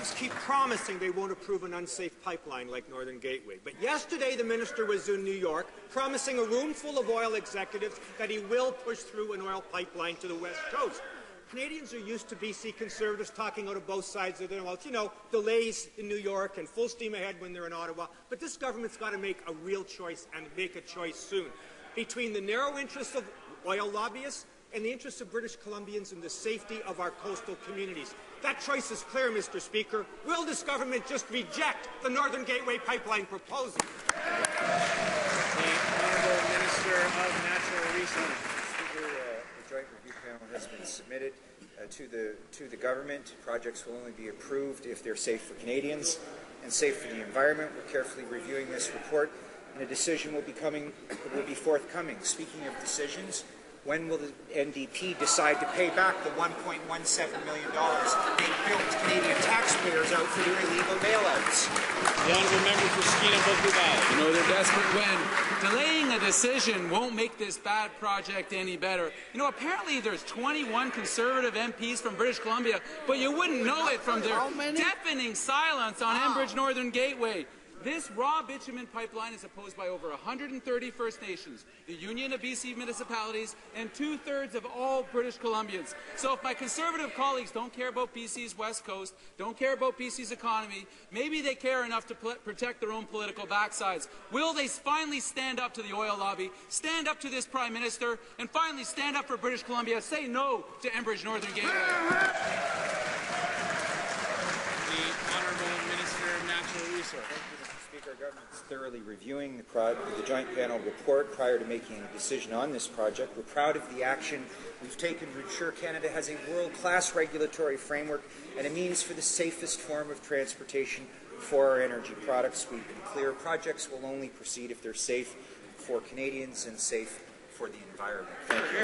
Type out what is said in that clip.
governments keep promising they won't approve an unsafe pipeline like Northern Gateway. But yesterday the minister was in New York promising a room full of oil executives that he will push through an oil pipeline to the West Coast. Canadians are used to BC Conservatives talking out of both sides of their mouths, delays in New York and full steam ahead when they're in Ottawa. But this government's got to make a real choice, and make a choice soon, between the narrow interests of oil lobbyists and the interests of British Columbians and the safety of our coastal communities. That choice is clear, Mr. Speaker. Will this government just reject the Northern Gateway pipeline proposal? The Honourable Minister of Natural Resources. Speaker, the Joint Review Panel has been submitted to the government. Projects will only be approved if they're safe for Canadians and safe for the environment. We're carefully reviewing this report, and a decision will be forthcoming. Speaking of decisions, when will the NDP decide to pay back the $1.17 million they billed Canadian taxpayers out for their illegal bailouts? The Honourable Member for Skeena-Boku Valley. They're desperate when delaying a decision won't make this bad project any better. Apparently there's 21 Conservative MPs from British Columbia, but you wouldn't know it from their deafening silence on Enbridge Northern Gateway. This raw bitumen pipeline is opposed by over 130 First Nations, the Union of BC Municipalities, and 2/3 of all British Columbians. So if my Conservative colleagues don't care about BC's West Coast, don't care about BC's economy, maybe they care enough to protect their own political backsides. Will they finally stand up to the oil lobby, stand up to this Prime Minister, and finally stand up for British Columbia, say no to Enbridge Northern Gateway? The Honourable Minister of Natural Resources. Speaker, our government is thoroughly reviewing the Joint Panel report prior to making a decision on this project. We're proud of the action we've taken to ensure Canada has a world-class regulatory framework and a means for the safest form of transportation for our energy products. We've been clear, projects will only proceed if they're safe for Canadians and safe for the environment. Thank you.